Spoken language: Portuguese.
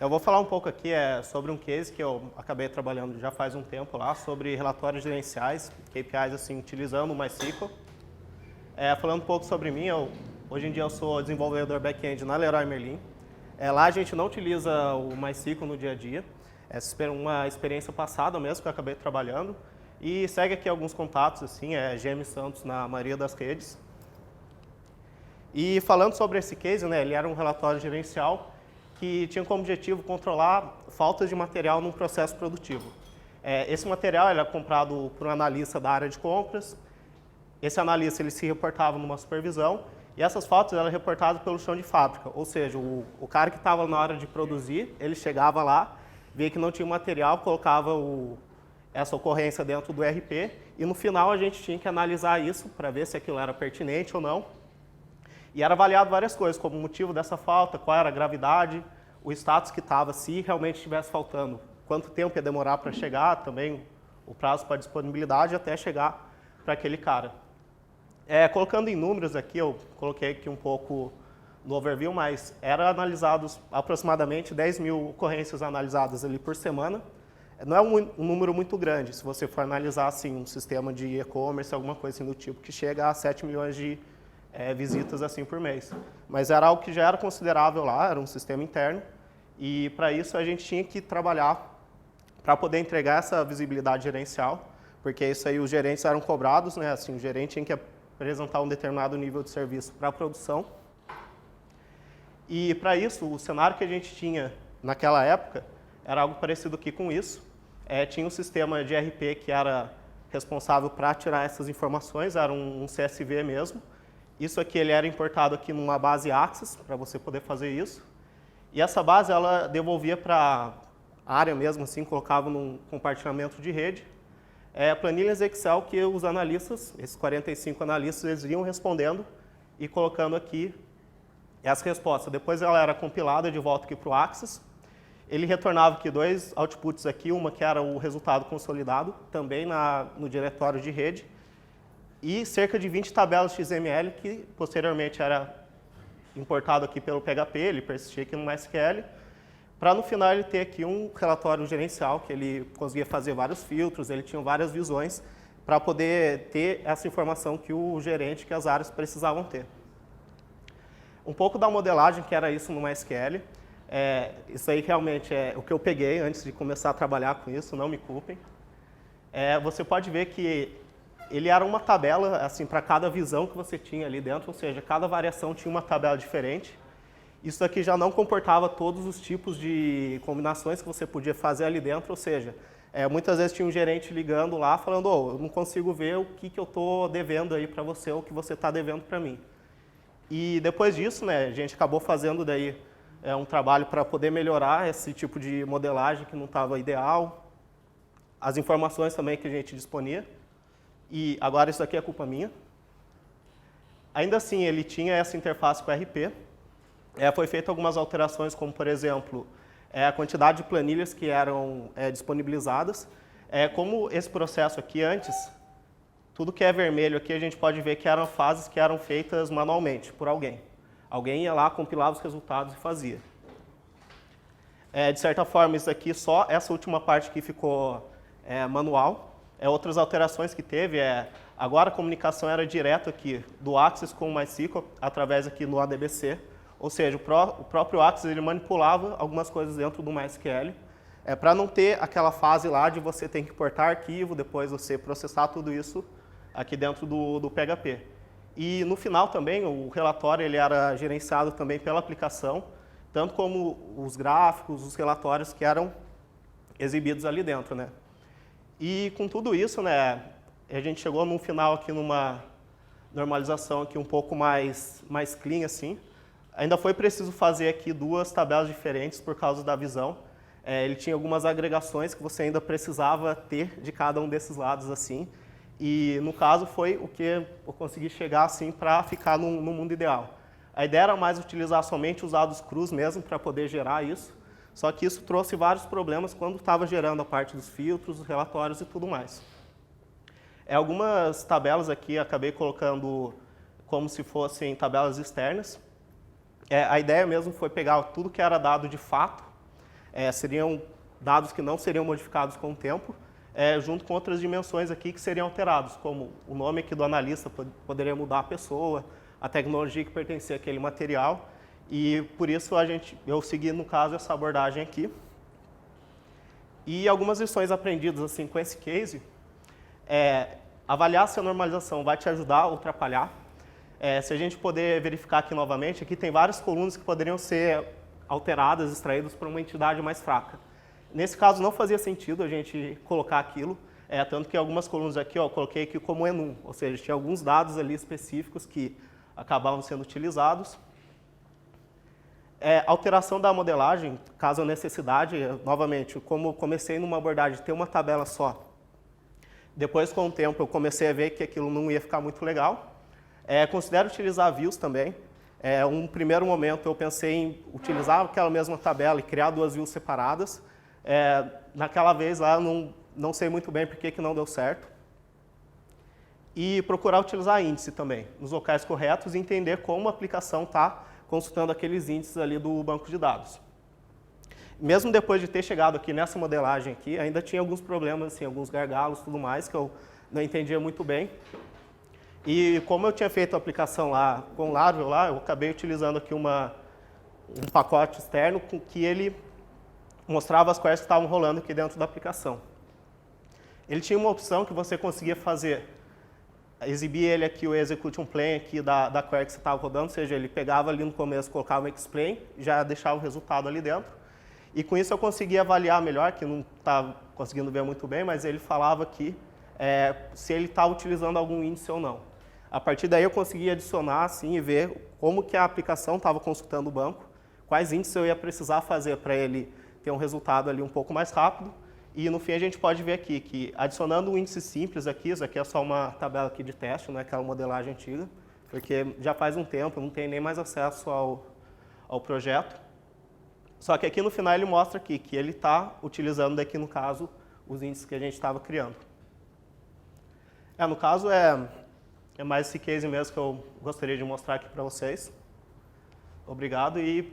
Eu vou falar um pouco aqui sobre um case que eu acabei trabalhando já faz um tempo lá, sobre relatórios gerenciais, KPIs, assim, utilizando o MySQL. Falando um pouco sobre mim, hoje em dia eu sou desenvolvedor back-end na Leroy Merlin. Lá a gente não utiliza o MySQL no dia a dia, é uma experiência passada mesmo que eu acabei trabalhando. E segue aqui alguns contatos, assim, GM Santos na maioria das redes. E falando sobre esse case, né, ele era um relatório gerencial que tinha como objetivo controlar faltas de material num processo produtivo. Esse material era comprado por um analista da área de compras. Esse analista ele se reportava numa supervisão e essas faltas eram reportadas pelo chão de fábrica, ou seja, o cara que estava na hora de produzir, ele chegava lá, via que não tinha material, colocava essa ocorrência dentro do ERP e no final a gente tinha que analisar isso para ver se aquilo era pertinente ou não. E era avaliado várias coisas, como o motivo dessa falta, qual era a gravidade, o status que estava, se realmente estivesse faltando, quanto tempo ia demorar para chegar, também o prazo para disponibilidade até chegar para aquele cara. Colocando em números aqui, eu coloquei aqui um pouco no overview, mas eram analisados aproximadamente 10 mil ocorrências analisadas ali por semana. Não é um número muito grande, se você for analisar assim, um sistema de e-commerce, alguma coisa assim do tipo, que chega a 7 milhões de visitas assim por mês. Mas era algo que já era considerável lá, era um sistema interno, e para isso a gente tinha que trabalhar para poder entregar essa visibilidade gerencial, porque isso aí os gerentes eram cobrados, né? Assim, o gerente tinha que apresentar um determinado nível de serviço para a produção. E para isso, o cenário que a gente tinha naquela época era algo parecido aqui com isso. Tinha um sistema de ERP que era responsável para tirar essas informações, era um CSV mesmo. Isso aqui ele era importado aqui numa base Access, para você poder fazer isso. E essa base ela devolvia para a área mesmo, assim, colocava num compartilhamento de rede. Planilhas Excel que os analistas, esses 45 analistas, eles iam respondendo e colocando aqui as respostas. Depois ela era compilada de volta aqui para o Access. Ele retornava aqui dois outputs aqui, uma que era o resultado consolidado, também no diretório de rede, e cerca de 20 tabelas XML que posteriormente era importado aqui pelo PHP, ele persistia aqui no MySQL, para no final ele ter aqui um relatório gerencial, que ele conseguia fazer vários filtros, ele tinha várias visões, para poder ter essa informação que o gerente, que as áreas precisavam ter. Um pouco da modelagem que era isso no MySQL, isso aí realmente é o que eu peguei antes de começar a trabalhar com isso, não me culpem. Você pode ver que ele era uma tabela assim, para cada visão que você tinha ali dentro, ou seja, cada variação tinha uma tabela diferente. Isso aqui já não comportava todos os tipos de combinações que você podia fazer ali dentro, ou seja, muitas vezes tinha um gerente ligando lá falando, eu não consigo ver o que eu estou devendo aí para você ou o que você está devendo para mim. E depois disso, né, a gente acabou fazendo daí um trabalho para poder melhorar esse tipo de modelagem que não estava ideal, as informações também que a gente disponia. E agora isso aqui é culpa minha. Ainda assim, ele tinha essa interface com o RP. Foi feita algumas alterações, como por exemplo, a quantidade de planilhas que eram disponibilizadas. Como esse processo aqui antes, tudo que é vermelho aqui a gente pode ver que eram fases que eram feitas manualmente por alguém. Alguém ia lá, compilava os resultados e fazia. De certa forma, isso aqui, só essa última parte que ficou manual. Outras alterações que teve, agora a comunicação era direto aqui do Access com o MySQL, através aqui no ADBC. Ou seja, o próprio Access ele manipulava algumas coisas dentro do MySQL, para não ter aquela fase lá de você ter que importar arquivo, depois você processar tudo isso aqui dentro do PHP. E no final também, o relatório ele era gerenciado também pela aplicação, tanto como os gráficos, os relatórios que eram exibidos ali dentro, né? E com tudo isso, né, a gente chegou no final aqui numa normalização aqui um pouco mais clean assim. Ainda foi preciso fazer aqui duas tabelas diferentes por causa da visão. Ele tinha algumas agregações que você ainda precisava ter de cada um desses lados assim. E no caso foi o que eu consegui chegar assim para ficar no mundo ideal. A ideia era mais utilizar somente os dados crus mesmo para poder gerar isso. Só que isso trouxe vários problemas quando estava gerando a parte dos filtros, os relatórios e tudo mais. Algumas tabelas aqui acabei colocando como se fossem tabelas externas. A ideia mesmo foi pegar tudo que era dado de fato, seriam dados que não seriam modificados com o tempo, junto com outras dimensões aqui que seriam alterados, como o nome aqui do analista poderia mudar a pessoa, a tecnologia que pertencia àquele material, e por isso eu segui, no caso, essa abordagem aqui. E algumas lições aprendidas assim, com esse case, avaliar se a normalização vai te ajudar ou atrapalhar. Se a gente poder verificar aqui novamente, aqui tem várias colunas que poderiam ser alteradas, extraídas por uma entidade mais fraca. Nesse caso, não fazia sentido a gente colocar aquilo, tanto que algumas colunas aqui, eu coloquei aqui como enum, ou seja, tinha alguns dados ali específicos que acabavam sendo utilizados. Alteração da modelagem, caso a necessidade, novamente, como comecei numa abordagem de ter uma tabela só, depois com o tempo eu comecei a ver que aquilo não ia ficar muito legal. Considero utilizar views também. Um primeiro momento eu pensei em utilizar aquela mesma tabela e criar duas views separadas. Naquela vez lá eu não sei muito bem por que não deu certo. E procurar utilizar índice também, nos locais corretos e entender como a aplicação está consultando aqueles índices ali do banco de dados. Mesmo depois de ter chegado aqui nessa modelagem aqui, ainda tinha alguns problemas, assim, alguns gargalos e tudo mais, que eu não entendia muito bem. E como eu tinha feito a aplicação lá com o Laravel, eu acabei utilizando aqui um pacote externo com que ele mostrava as queries que estavam rolando aqui dentro da aplicação. Ele tinha uma opção que você conseguia exibir ele aqui, o execute um plain aqui da query que você estava rodando, ou seja, ele pegava ali no começo, colocava um explain, já deixava o resultado ali dentro. E com isso eu conseguia avaliar melhor, que não estava conseguindo ver muito bem, mas ele falava aqui se ele estava utilizando algum índice ou não. A partir daí eu conseguia adicionar assim, e ver como que a aplicação estava consultando o banco, quais índices eu ia precisar fazer para ele ter um resultado ali um pouco mais rápido. E no fim a gente pode ver aqui que adicionando um índice simples aqui, isso aqui é só uma tabela aqui de teste, não é aquela modelagem antiga, porque já faz um tempo, eu não tenho nem mais acesso ao projeto. Só que aqui no final ele mostra aqui que ele está utilizando daqui no caso os índices que a gente estava criando. No caso é mais esse case mesmo que eu gostaria de mostrar aqui para vocês. Obrigado e